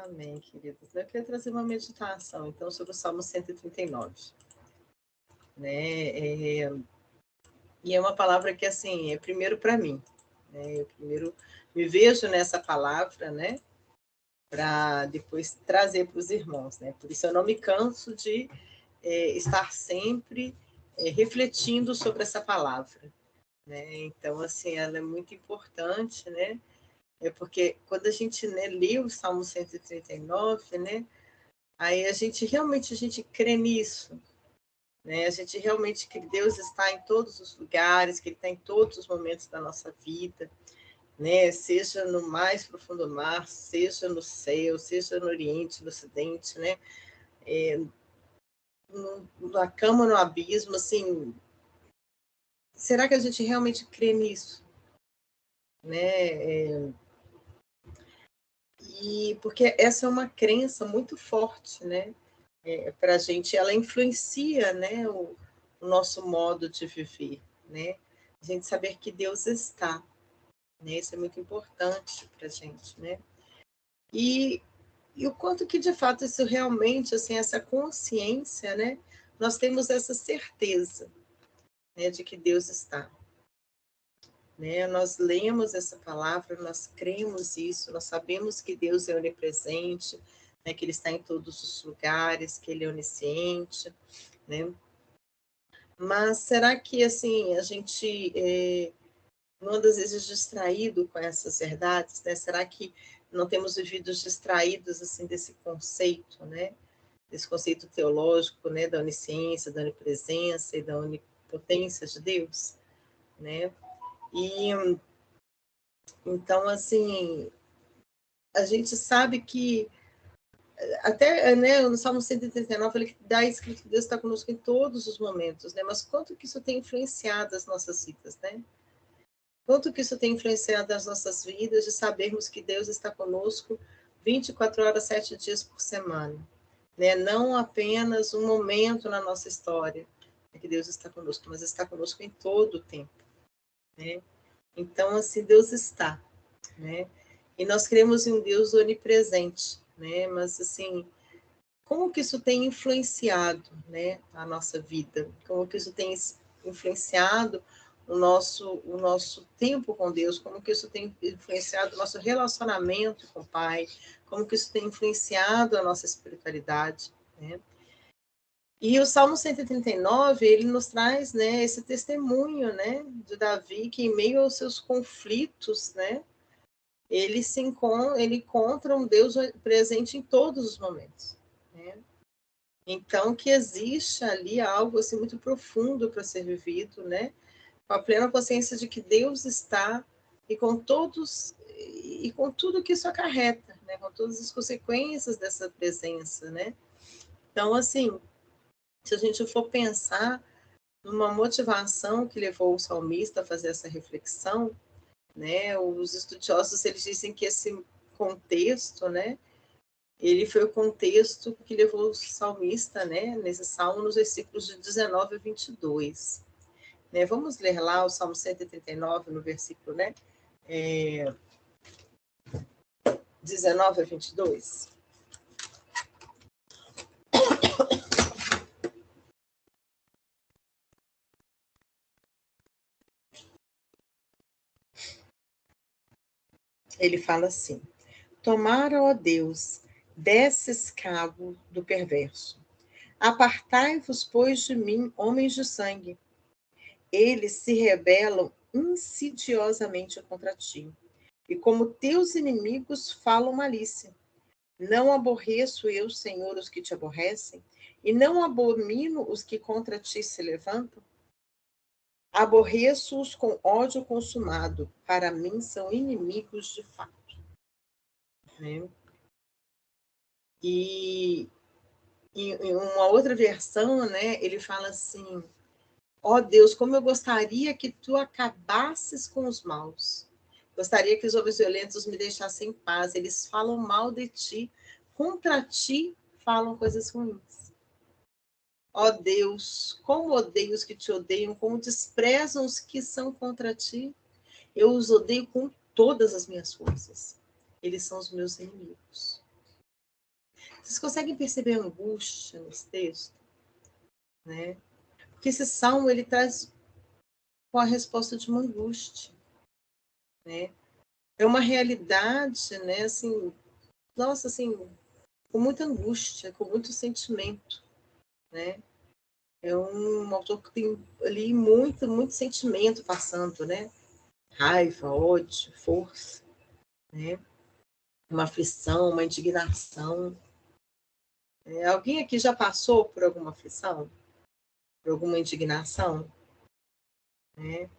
Amém, queridos. Eu queria trazer uma meditação, então, sobre o Salmo 139. Né? E é uma palavra que, assim, é primeiro para mim. Né? Eu primeiro me vejo nessa palavra, né? Para depois trazer para os irmãos. Né? Por isso eu não me canso de estar sempre refletindo sobre essa palavra. Né? Então, assim, ela é muito importante, né? Porque quando a gente, né, lê o Salmo 139, né? Aí a gente realmente crê nisso, né? A gente realmente que Deus está em todos os lugares, que Ele está em todos os momentos da nossa vida, né? Seja no mais profundo mar, seja no céu, seja no Oriente, no Ocidente, né? Na cama, no abismo, assim. Será que a gente realmente crê nisso, né? E porque essa é uma crença muito forte, né? Para a gente, ela influencia, né, o nosso modo de viver, né? A gente saber que Deus está, né? Isso é muito importante para a gente, né? E o quanto que, de fato, isso realmente, assim, essa consciência, né? Nós temos essa certeza, né, de que Deus está. Né? Nós lemos essa palavra, nós cremos isso, nós sabemos que Deus é onipresente, né? Que Ele está em todos os lugares, que Ele é onisciente, né? Mas será que, assim, a gente não anda, às vezes, distraído com essas verdades, né? Será que não temos vivido distraídos, assim, desse conceito, né? Desse conceito teológico, né? Da onisciência, da onipresença e da onipotência de Deus, né? E, então, assim, a gente sabe que, até, né, no Salmo 139, ele dá escrito que Deus está conosco em todos os momentos, né? Mas quanto que isso tem influenciado as nossas vidas, né? Quanto que isso tem influenciado as nossas vidas, de sabermos que Deus está conosco 24 horas, 7 dias por semana, né? Não apenas um momento na nossa história que Deus está conosco, mas está conosco em todo o tempo, né? Então, assim, Deus está, né? E nós cremos em um Deus onipresente, né? Mas, assim, como que isso tem influenciado, né, a nossa vida? Como que isso tem influenciado o nosso tempo com Deus? Como que isso tem influenciado o nosso relacionamento com o Pai? Como que isso tem influenciado a nossa espiritualidade, né? E o Salmo 139, ele nos traz, né, esse testemunho, né, de Davi, que em meio aos seus conflitos, né, ele encontra um Deus presente em todos os momentos, né? Então, que existe ali algo assim muito profundo para ser vivido, né? Com a plena consciência de que Deus está e com tudo que isso acarreta, né? Com todas as consequências dessa presença, né? Então, assim, se a gente for pensar numa motivação que levou o salmista a fazer essa reflexão, né? Os estudiosos, eles dizem que esse contexto, né, ele foi o contexto que levou o salmista, né, nesse salmo, nos versículos de 19 a 22. Né? Vamos ler lá o Salmo 139, no versículo, né, 19 a 22. Ele fala assim: tomara, ó Deus, desses cabo do perverso. Apartai-vos, pois, de mim, homens de sangue. Eles se rebelam insidiosamente contra ti, e como teus inimigos falam malícia. Não aborreço eu, Senhor, os que te aborrecem, e não abomino os que contra ti se levantam? Aborreço-os com ódio consumado, para mim são inimigos de fato. Né? E em uma outra versão, né, ele fala assim: ó Deus, como eu gostaria que tu acabasses com os maus. Gostaria que os homens violentos me deixassem em paz. Eles falam mal de ti. Contra ti falam coisas ruins. Ó Deus, como odeio os que te odeiam, como desprezam os que são contra ti. Eu os odeio com todas as minhas forças. Eles são os meus inimigos. Vocês conseguem perceber a angústia nesse texto? Né? Porque esse salmo, ele traz com a resposta de uma angústia. Né? É uma realidade, né? Assim, nossa, assim, com muita angústia, com muito sentimento. Né? É um autor que tem ali muito, muito sentimento passando, né? Raiva, ódio, força, né? Uma aflição, uma indignação. Alguém aqui já passou por alguma aflição? Por alguma indignação? Né?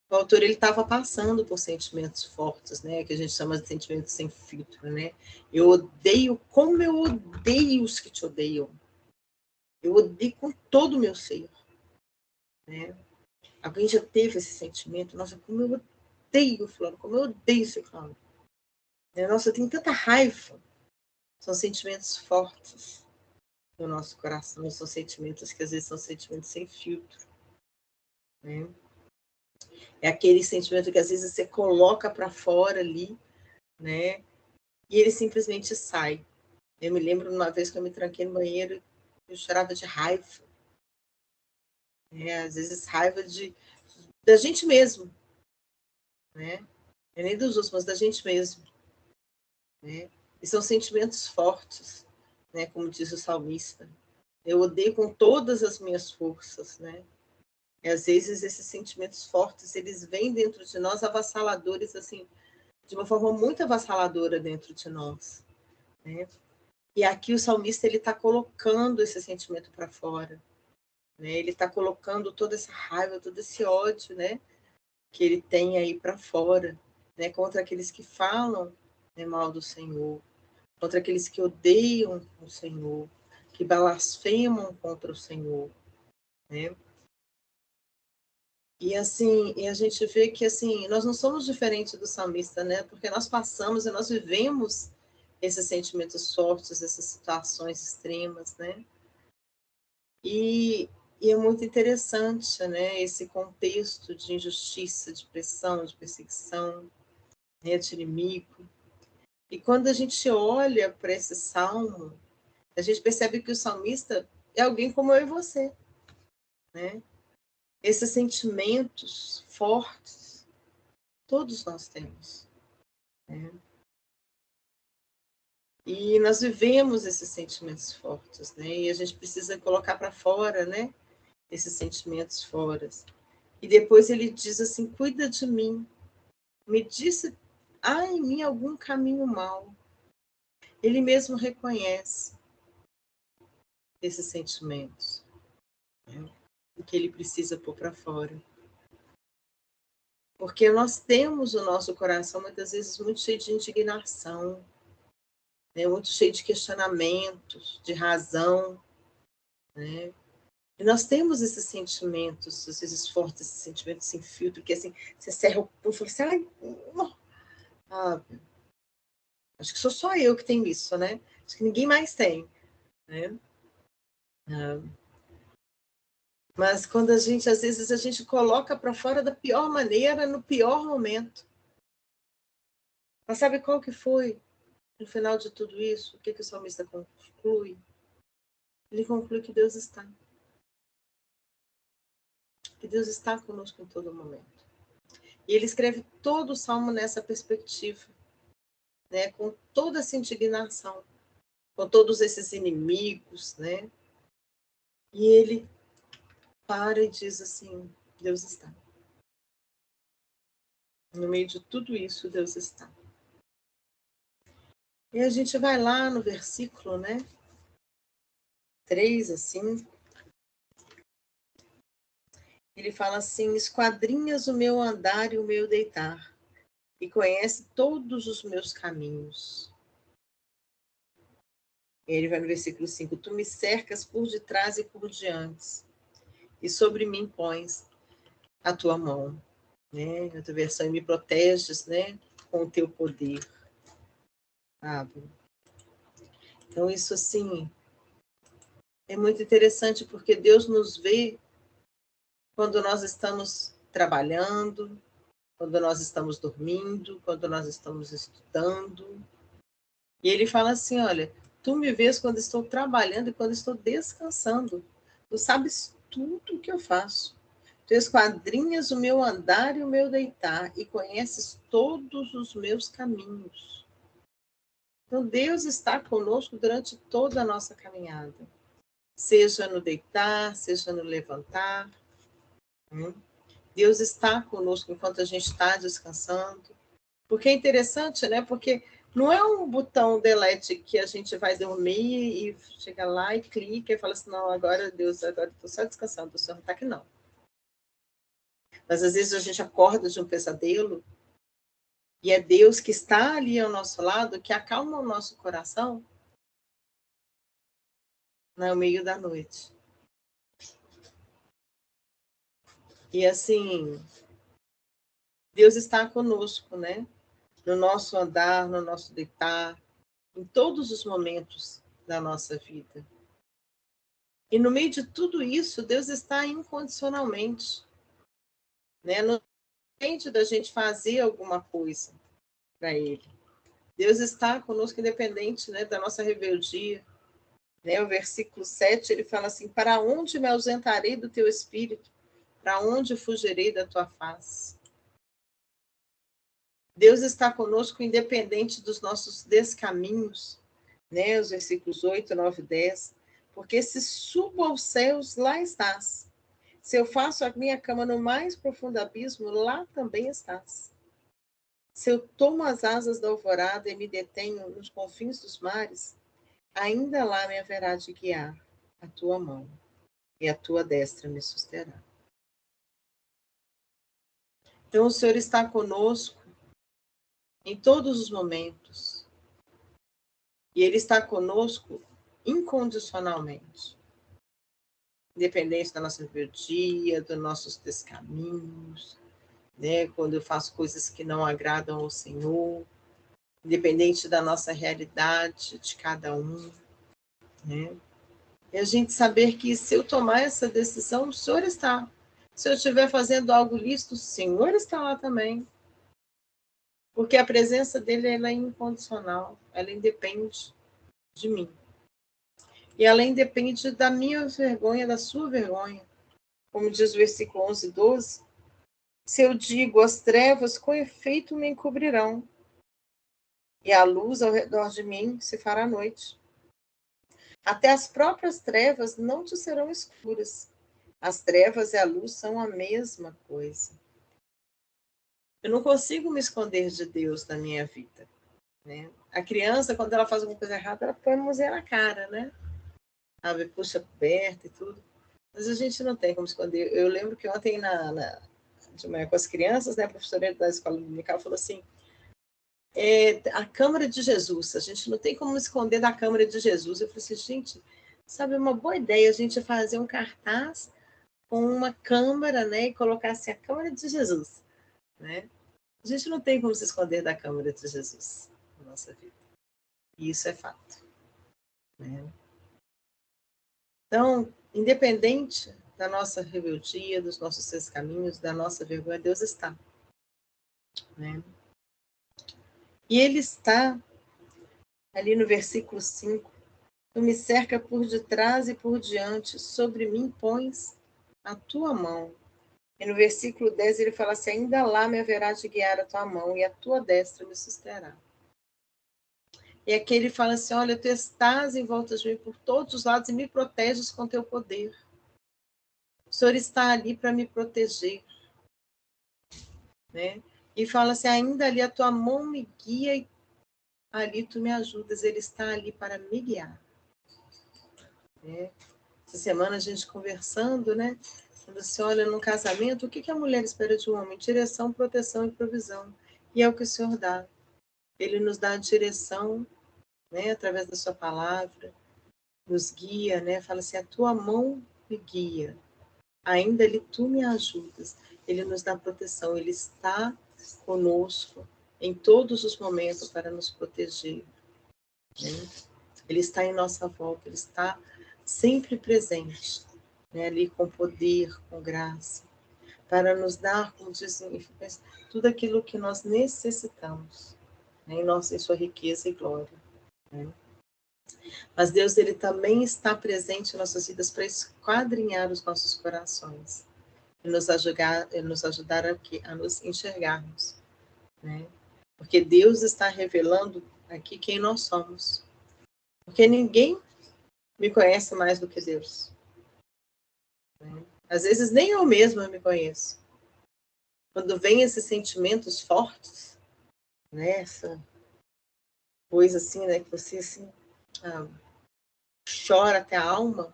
O autor estava passando por sentimentos fortes, né? Que a gente chama de sentimentos sem filtro, né? Eu odeio, como eu odeio os que te odeiam. Eu odeio com todo o meu ser. Né? Alguém já teve esse sentimento? Nossa, como eu odeio fulano, como eu odeio esse fulano. Nossa, eu tenho tanta raiva. São sentimentos fortes no nosso coração, são sentimentos que às vezes são sentimentos sem filtro. Né? É aquele sentimento que às vezes você coloca para fora ali, né? E ele simplesmente sai. Eu me lembro de uma vez que eu me tranquei no banheiro e eu chorava de raiva. Às vezes raiva da gente mesmo. Né? Não é nem dos outros, mas da gente mesmo. Né? E são sentimentos fortes, né? Como diz o salmista. Eu odeio com todas as minhas forças, né? E às vezes esses sentimentos fortes, eles vêm dentro de nós avassaladores, assim, de uma forma muito avassaladora dentro de nós, né? E aqui o salmista, ele está colocando esse sentimento para fora, né? Ele está colocando toda essa raiva, todo esse ódio, né? Que ele tem aí para fora, né? Contra aqueles que falam, né, mal do Senhor, contra aqueles que odeiam o Senhor, que blasfemam contra o Senhor, né? E assim, e a gente vê que assim, nós não somos diferentes do salmista, né? Porque nós passamos e nós vivemos esses sentimentos fortes, essas situações extremas, né? E é muito interessante, né? Esse contexto de injustiça, de pressão, de perseguição, né? De inimigo. E quando a gente olha para esse salmo, a gente percebe que o salmista é alguém como eu e você, né? Esses sentimentos fortes, todos nós temos. Né? E nós vivemos esses sentimentos fortes, né? E a gente precisa colocar para fora, né? Esses sentimentos fora. E depois ele diz assim: cuida de mim, me disse, há em mim algum caminho mau. Ele mesmo reconhece esses sentimentos, né? O que ele precisa pôr para fora. Porque nós temos o nosso coração muitas vezes muito cheio de indignação, né? Muito cheio de questionamentos, de razão, né? E nós temos esses sentimentos, às vezes fortes, esses sentimentos sem filtro, que assim, você cerra o pulso e fala assim, ai, não. Acho que sou só eu que tenho isso, né? Acho que ninguém mais tem, né? Mas quando às vezes a gente coloca para fora da pior maneira, no pior momento. Mas sabe qual que foi, no final de tudo isso, o que o salmista conclui? Ele conclui que Deus está. Que Deus está conosco em todo momento. E ele escreve todo o salmo nessa perspectiva, né? Com toda essa indignação, com todos esses inimigos, né? E ele para e diz assim: Deus está. No meio de tudo isso, Deus está. E a gente vai lá no versículo, né? 3, assim. Ele fala assim: esquadrinhas o meu andar e o meu deitar, e conhece todos os meus caminhos. E ele vai no versículo 5: tu me cercas por detrás e por diante, e sobre mim pões a tua mão. Né? A tua versão, e me proteges, né? Com o teu poder. Sabe? Então, isso assim é muito interessante, porque Deus nos vê quando nós estamos trabalhando, quando nós estamos dormindo, quando nós estamos estudando. E ele fala assim: olha, Tu me vês quando estou trabalhando e quando estou descansando. Tu sabes tudo o que eu faço. Tu esquadrinhas o meu andar e o meu deitar e conheces todos os meus caminhos. Então, Deus está conosco durante toda a nossa caminhada. Seja no deitar, seja no levantar. Deus está conosco enquanto a gente está descansando. Porque é interessante, né? Porque não é um botão delete que a gente vai dormir e chega lá e clica e fala assim, não, agora Deus, agora estou só descansando, o Senhor não está aqui não. Mas às vezes a gente acorda de um pesadelo e é Deus que está ali ao nosso lado, que acalma o nosso coração no meio da noite. E assim, Deus está conosco, né? No nosso andar, no nosso deitar, em todos os momentos da nossa vida. E no meio de tudo isso, Deus está incondicionalmente. Né? Não depende da gente fazer alguma coisa para Ele. Deus está conosco independente, né, da nossa rebeldia. Né? O versículo 7, ele fala assim, para onde me ausentarei do teu espírito? Para onde fugirei da tua face? Deus está conosco independente dos nossos descaminhos, né? Os versículos 8, 9 e 10. Porque se subo aos céus, lá estás. Se eu faço a minha cama no mais profundo abismo, lá também estás. Se eu tomo as asas da alvorada e me detenho nos confins dos mares, ainda lá me haverá de guiar a tua mão, e a tua destra me susterá. Então, o Senhor está conosco em todos os momentos. E Ele está conosco incondicionalmente. Independente da nossa rebeldia, dos nossos descaminhos, né? Quando eu faço coisas que não agradam ao Senhor, independente da nossa realidade, de cada um, né? E a gente saber que se eu tomar essa decisão, o Senhor está. Se eu estiver fazendo algo lícito, o Senhor está lá também. Porque a presença dele ela é incondicional, ela independe de mim. E ela independe da minha vergonha, da sua vergonha. Como diz o versículo 11 e 12, se eu digo as trevas, com efeito me encobrirão, e a luz ao redor de mim se fará noite. Até as próprias trevas não te serão escuras. As trevas e a luz são a mesma coisa. Eu não consigo me esconder de Deus na minha vida. Né? A criança, quando ela faz alguma coisa errada, ela põe a mãozinha na cara, né? Ela puxa coberta e tudo. Mas a gente não tem como esconder. Eu lembro que ontem, de manhã com as crianças, né, a professora da escola dominical falou assim, a câmara de Jesus, a gente não tem como esconder da câmara de Jesus. Eu falei assim, gente, sabe, é uma boa ideia a gente fazer um cartaz com uma câmara, né, e colocar assim, a câmara de Jesus, né? A gente não tem como se esconder da câmara de Jesus na nossa vida. E isso é fato, né? Então, independente da nossa rebeldia, dos nossos seus caminhos, da nossa vergonha, Deus está, né? E Ele está ali no versículo 5, tu me cerca por detrás e por diante, sobre mim pões a tua mão. E no versículo 10 ele fala assim, ainda lá me haverá de guiar a tua mão e a tua destra me susterá. E aqui ele fala assim, olha, tu estás em volta de mim por todos os lados e me proteges com teu poder. O Senhor está ali para me proteger. Né? E fala assim, ainda ali a tua mão me guia e ali tu me ajudas. Ele está ali para me guiar. Né? Essa semana a gente conversando, né? Quando você olha no casamento, o que a mulher espera de um homem? Direção, proteção e provisão. E é o que o Senhor dá. Ele nos dá a direção, né? Através da sua palavra, nos guia, né? Fala assim, a tua mão me guia. Ainda ali tu me ajudas. Ele nos dá proteção, ele está conosco em todos os momentos para nos proteger. Né? Ele está em nossa volta, ele está sempre presente, né? Ali com poder, com graça, para nos dar, como diz, tudo aquilo que nós necessitamos, né? Em sua riqueza e glória. Né? Mas Deus, ele também está presente em nossas vidas para esquadrinhar os nossos corações e nos ajudar a nos enxergarmos, né? Porque Deus está revelando aqui quem nós somos. Porque ninguém me conhece mais do que Deus, né? Às vezes nem eu mesma me conheço. Quando vem esses sentimentos fortes, né? Essa coisa assim, né? Que você assim, ah, chora até a alma.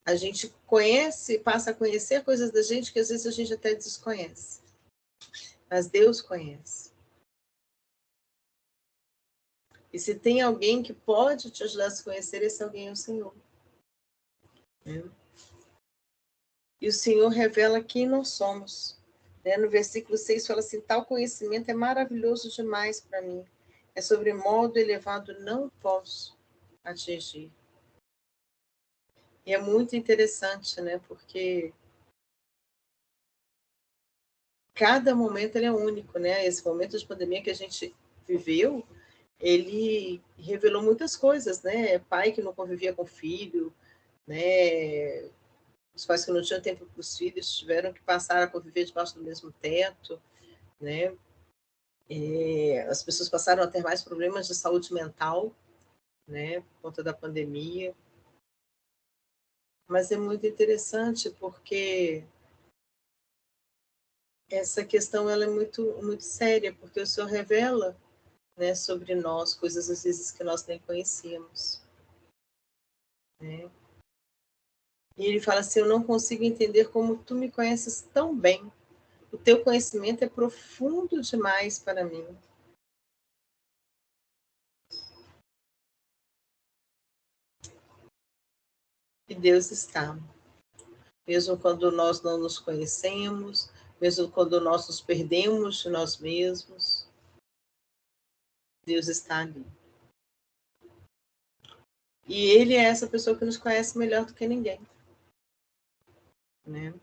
A gente conhece, passa a conhecer coisas da gente que às vezes a gente até desconhece. Mas Deus conhece. E se tem alguém que pode te ajudar a se conhecer, esse alguém é o Senhor, né? E o Senhor revela quem nós somos, né? No versículo 6 fala assim: tal conhecimento é maravilhoso demais para mim. É sobre modo elevado, não posso atingir. E é muito interessante, né? Porque cada momento ele é único, né? Esse momento de pandemia que a gente viveu, ele revelou muitas coisas, né? Pai que não convivia com filho, né? Os pais que não tinham tempo para os filhos tiveram que passar a conviver debaixo do mesmo teto, né? As pessoas passaram a ter mais problemas de saúde mental, né? Por conta da pandemia. Mas é muito interessante porque essa questão ela é muito séria, porque o Senhor revela, né, sobre nós coisas às vezes que nós nem conhecíamos, né? E ele fala assim: eu não consigo entender como tu me conheces tão bem. O teu conhecimento é profundo demais para mim. E Deus está. Mesmo quando nós não nos conhecemos, mesmo quando nós nos perdemos de nós mesmos, Deus está ali. E Ele é essa pessoa que nos conhece melhor do que ninguém, né?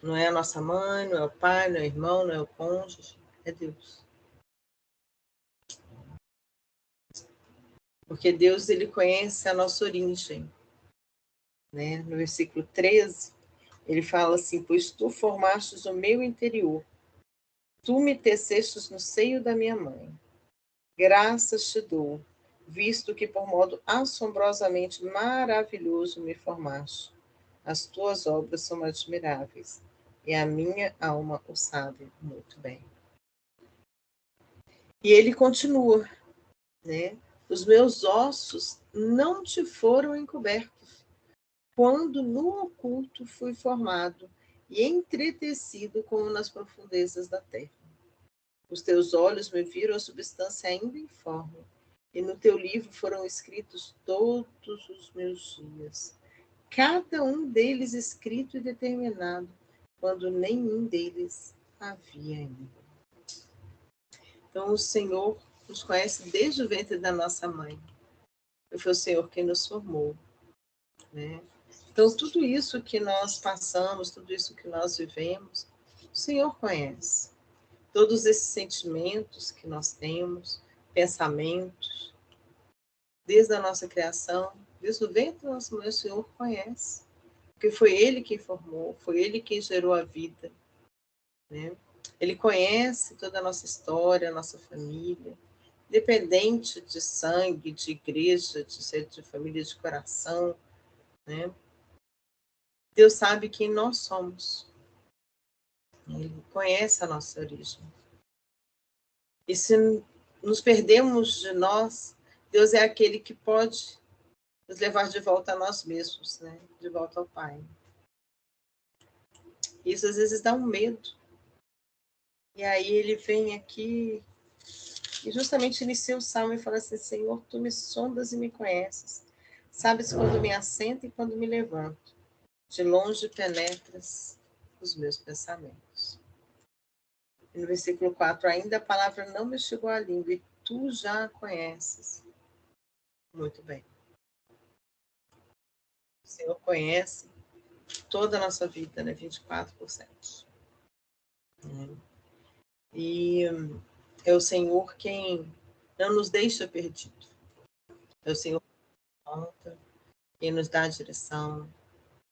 Não é a nossa mãe, não é o pai, não é o irmão, não é o cônjuge, é Deus. Porque Deus, ele conhece a nossa origem, né? No versículo 13, ele fala assim: pois tu formastes o meu interior, tu me tecestes no seio da minha mãe. Graças te dou, visto que por modo assombrosamente maravilhoso me formaste. As tuas obras são admiráveis, e a minha alma o sabe muito bem. E ele continua, né? Os meus ossos não te foram encobertos, quando no oculto fui formado e entretecido como nas profundezas da terra. Os teus olhos me viram a substância ainda informe, e no teu livro foram escritos todos os meus dias, cada um deles escrito e determinado, quando nenhum deles havia ainda. Então, o Senhor nos conhece desde o ventre da nossa mãe. E foi o Senhor quem nos formou, né? Então, tudo isso que nós passamos, tudo isso que nós vivemos, o Senhor conhece. Todos esses sentimentos que nós temos, pensamentos, desde a nossa criação, desde o ventre da nossa mãe, o Senhor conhece. Porque foi Ele quem formou, foi Ele quem gerou a vida, né? Ele conhece toda a nossa história, a nossa família, independente de sangue, de igreja, de ser de família de coração, né? Deus sabe quem nós somos. Ele conhece a nossa origem. E se nos perdemos de nós, Deus é aquele que pode nos levar de volta a nós mesmos, né? De volta ao Pai. Isso às vezes dá um medo. E aí ele vem aqui e justamente inicia o salmo e fala assim: Senhor, tu me sondas e me conheces. Sabes quando me assento e quando me levanto. De longe penetras os meus pensamentos. E no versículo 4, ainda a palavra não me chegou à língua e tu já a conheces. Muito bem. O Senhor conhece toda a nossa vida, né? 24%. E É o Senhor quem não nos deixa perdido. É o Senhor que conta, quem nos dá a direção,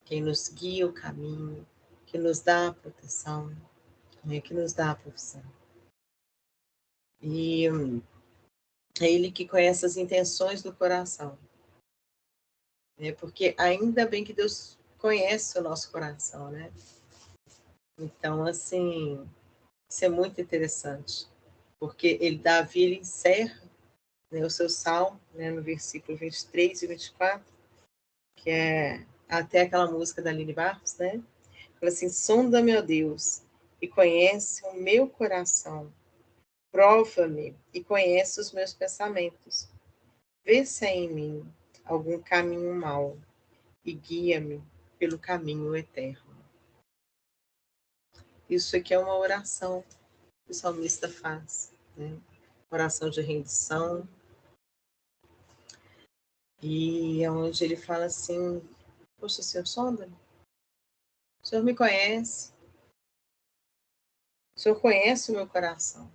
quem nos guia o caminho, que nos dá a proteção, né, que nos dá a provisão. E é Ele que conhece as intenções do coração. Né, porque ainda bem que Deus conhece o nosso coração, né? Então, assim, isso é muito interessante. Porque Davi ele encerra, né, o seu salmo, né, no versículo 23 e 24, que é até aquela música da Aline Barros, né? Fala assim: sonda, meu Deus, e conhece o meu coração. Prova-me e conhece os meus pensamentos. Vê se há em mim algum caminho mau e guia-me pelo caminho eterno. Isso aqui é uma oração que o salmista faz, né? Oração de rendição, e é onde ele fala assim: poxa, Senhor, sonda-me. O Senhor me conhece. O Senhor conhece o meu coração.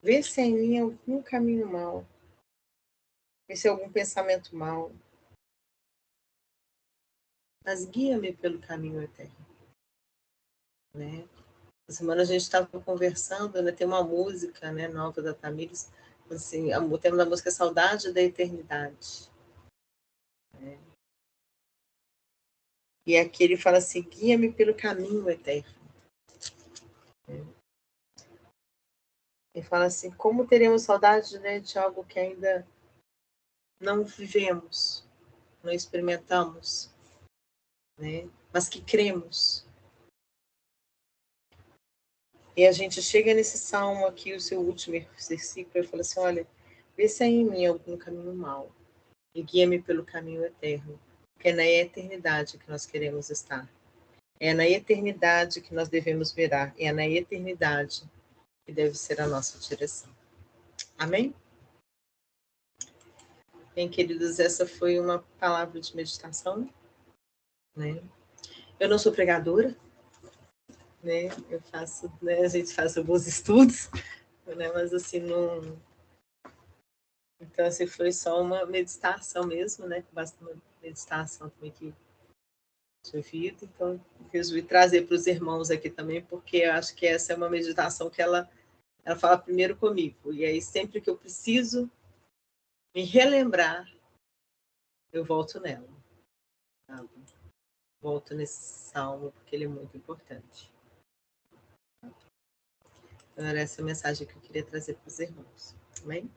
Vê se há em mim algum caminho mau. Vê se há algum pensamento mau. Mas guia-me pelo caminho eterno, né? Essa semana a gente estava conversando, né? Tem uma música, né, nova da Tamires, assim, o tema da música é Saudade da Eternidade. Né? E aqui ele fala assim: guia-me pelo caminho eterno. Né? Ele fala assim: como teremos saudade, né, de algo que ainda não vivemos, não experimentamos, né? Mas que cremos. E a gente chega nesse salmo aqui, o seu último versículo, e fala assim: olha, vê se há em mim algum caminho mau e guia-me pelo caminho eterno, porque é na eternidade que nós queremos estar. É na eternidade que nós devemos mirar. É na eternidade que deve ser a nossa direção. Amém? Bem, queridos, essa foi uma palavra de meditação, né? Eu não sou pregadora, né? Eu faço, né? A gente faz alguns estudos, né? Mas assim, não. Então, assim, foi só uma meditação mesmo, né? Basta uma meditação também que tinha ouvido. Então, resolvi trazer para os irmãos aqui também, porque eu acho que essa é uma meditação que ela fala primeiro comigo. E aí, sempre que eu preciso me relembrar, eu volto nela. Tá? Volto nesse salmo, porque ele é muito importante. Então, era essa mensagem que eu queria trazer para os irmãos. Amém?